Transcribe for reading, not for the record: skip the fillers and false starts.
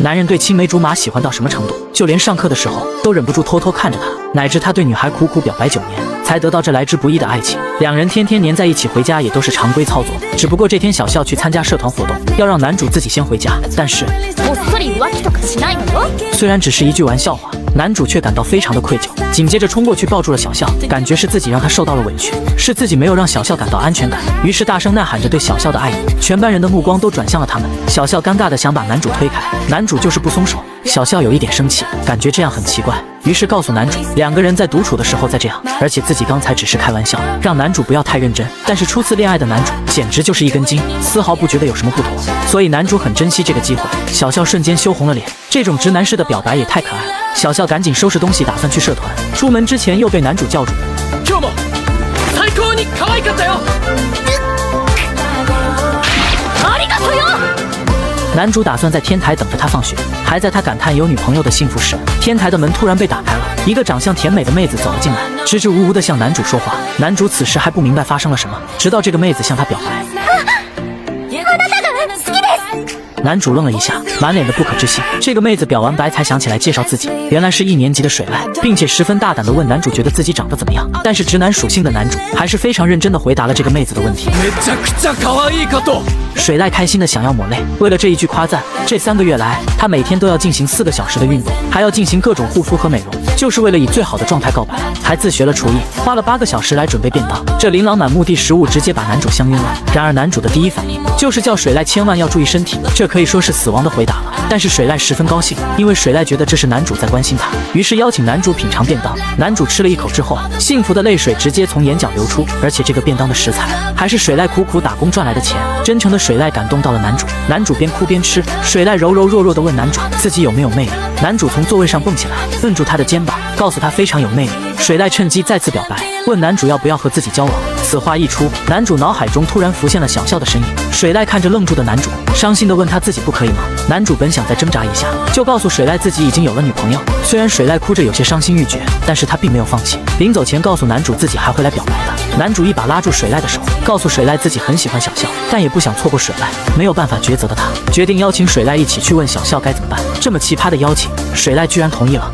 男人对青梅竹马喜欢到什么程度？就连上课的时候都忍不住偷偷看着她，乃至他对女孩苦苦表白9年，才得到这来之不易的爱情。两人天天黏在一起，回家也都是常规操作。只不过这天小笑去参加社团活动，要让男主自己先回家，但是虽然只是一句玩笑话，男主却感到非常的愧疚，紧接着冲过去抱住了小笑，感觉是自己让他受到了委屈，是自己没有让小笑感到安全感，于是大声呐喊着对小笑的爱意。全班人的目光都转向了他们，小笑尴尬的想把男主推开，男主就是不松手。小笑有一点生气，感觉这样很奇怪，于是告诉男主，两个人在独处的时候再这样，而且自己刚才只是开玩笑，让男主不要太认真。但是初次恋爱的男主简直就是一根筋，丝毫不觉得有什么不妥，所以男主很珍惜这个机会。小笑瞬间羞红了脸，这种直男式的表白也太可爱了。小笑赶紧收拾东西打算去社团，出门之前又被男主叫住。男主打算在天台等着他放学，还在他感叹有女朋友的幸福时，天台的门突然被打开了，一个长相甜美的妹子走了进来，支支吾吾地向男主说话。男主此时还不明白发生了什么，直到这个妹子向他表白。男主愣了一下，满脸的不可置信。这个妹子表完白才想起来介绍自己，原来是1年级的水濑，并且十分大胆地问男主觉得自己长得怎么样。但是直男属性的男主还是非常认真地回答了这个妹子的问题。水濑开心的想要抹泪，为了这一句夸赞，这3个月来他每天都要进行4个小时的运动，还要进行各种护肤和美容，就是为了以最好的状态告白，还自学了厨艺，花了8个小时来准备便当。这琳琅满目的食物直接把男主香晕了。然而男主的第一反应就是叫水濑千万要注意身体，这可以说是死亡的回答了。但是水濑十分高兴，因为水濑觉得这是男主在关心他，于是邀请男主品尝便当。男主吃了一口之后，幸福的泪水直接从眼角流出，而且这个便当的食材还是水濑苦苦打工赚来的钱。真诚的水濑感动到了男主，男主边哭边吃。水濑柔柔弱弱地问男主自己有没有魅力，男主从座位上蹦起来，摁住他的肩膀，告诉他非常有魅力。水濑趁机再次表白，问男主要不要和自己交往。此话一出，男主脑海中突然浮现了小笑的身影。水濑看着愣住的男主，伤心地问他自己不可以吗？男主本想再挣扎一下，就告诉水濑自己已经有了女朋友。虽然水濑哭着有些伤心欲绝，但是他并没有放弃，临走前告诉男主自己还会来表白的。男主一把拉住水濑的手，告诉水濑自己很喜欢小笑，但也不想错过水濑。没有办法抉择的他，决定邀请水濑一起去问小笑该怎么办。这么奇葩的邀请，水濑居然同意了。